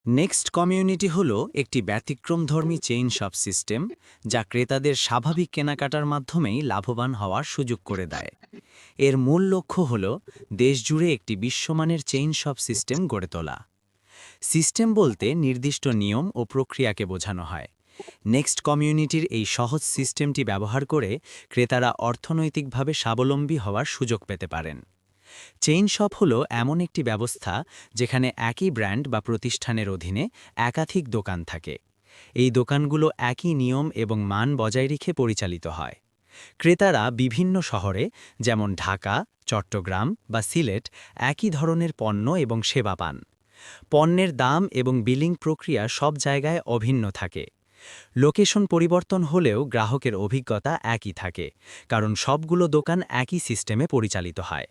Next community hall একটি ব্যতিক্রমধর্মী chain shop system যা ক্রেতাদের স্বাভাবিক কেনাকাটার মাধ্যমেই লাভবান হওয়ার সুযোগ করে দেয়। এর মূল লক্ষ্য হল দেশজুড়ে একটি বিশ্বমানের চেইন শপ সিস্টেম গড়ে তোলা। সিস্টেম বলতে নির্দিষ্ট নিয়ম ও প্রক্রিয়াকে বোঝানো হয়। নেক্সট কমিউনিটির এই সহজ সিস্টেমটি ব্যবহার করে ক্রেতারা অর্থনৈতিকভাবে স্বাবলম্বী হওয়ার সুযোগ পেতে পারেন। চেইন শপ হলো এমন একটি ব্যবস্থা যেখানে একই ব্র্যান্ড বা প্রতিষ্ঠানের অধীনে একাধিক দোকান থাকে। এই দোকানগুলো একই নিয়ম এবং মান বজায় রেখে পরিচালিত হয়। ক্রেতারা বিভিন্ন শহরে যেমন ঢাকা, চট্টগ্রাম বা সিলেট একই ধরনের পণ্য এবং সেবা পান। পণ্যের দাম এবং বিলিং প্রক্রিয়া সব জায়গায় অভিন্ন থাকে। লোকেশন পরিবর্তন হলেও গ্রাহকের অভিজ্ঞতা একই থাকে, কারণ সবগুলো দোকান একই সিস্টেমে পরিচালিত হয়।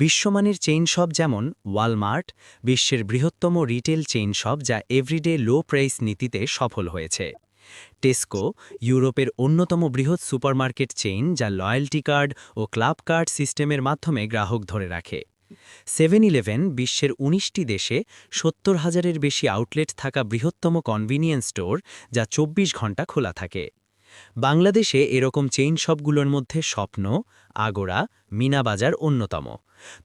বিশ্বমানের চেইন শপ যেমন ওয়ালমার্ট বিশ্বের বৃহত্তম রিটেল চেইন শপ যা এভরিডে লো প্রাইস নীতিতে সফল হয়েছে। টেস্কো ইউরোপের অন্যতম বৃহৎ সুপারমার্কেট চেইন যা লয়্যাল্টি কার্ড ও ক্লাব কার্ড সিস্টেমের মাধ্যমে গ্রাহক ধরে রাখে। 7-11 বিশ্বের ১৯টি দেশে ৭০,০০০-এর বেশি আউটলেট থাকা বৃহত্তম কনভিনিয়েন্স স্টোর যা ২৪ ঘন্টা খোলা থাকে। বাংলাদেশে এরকম চেইন শপগুলোর মধ্যে স্বপ্ন, আগোড়া, মিনা বাজার অন্যতম।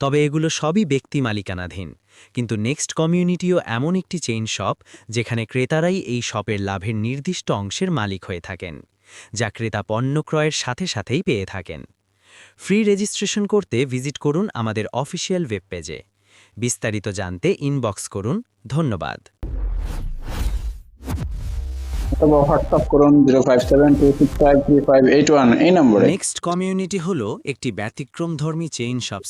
তবে এগুলো সবই ব্যক্তি মালিকানাধীন। কিন্তু নেক্সট কমিউনিটিও এমন একটি চেইন শপ যেখানে ক্রেতারাই এই শপের লাভের নির্দিষ্ট অংশের মালিক হয়ে থাকেন, যা ক্রেতা পণ্য ক্রয়ের সাথে সাথেই পেয়ে থাকেন। ফ্রি রেজিস্ট্রেশন করতে ভিজিট করুন আমাদের অফিসিয়াল ওয়েব পেজে। বিস্তারিত জানতে ইনবক্স করুন। ধন্যবাদ। অথবা হোয়াটসঅ্যাপ করুন 0572653581 এই নম্বরে। নেক্সট কমিউনিটি হলো একটি ব্যতিক্রমধর্মী চেইন শপ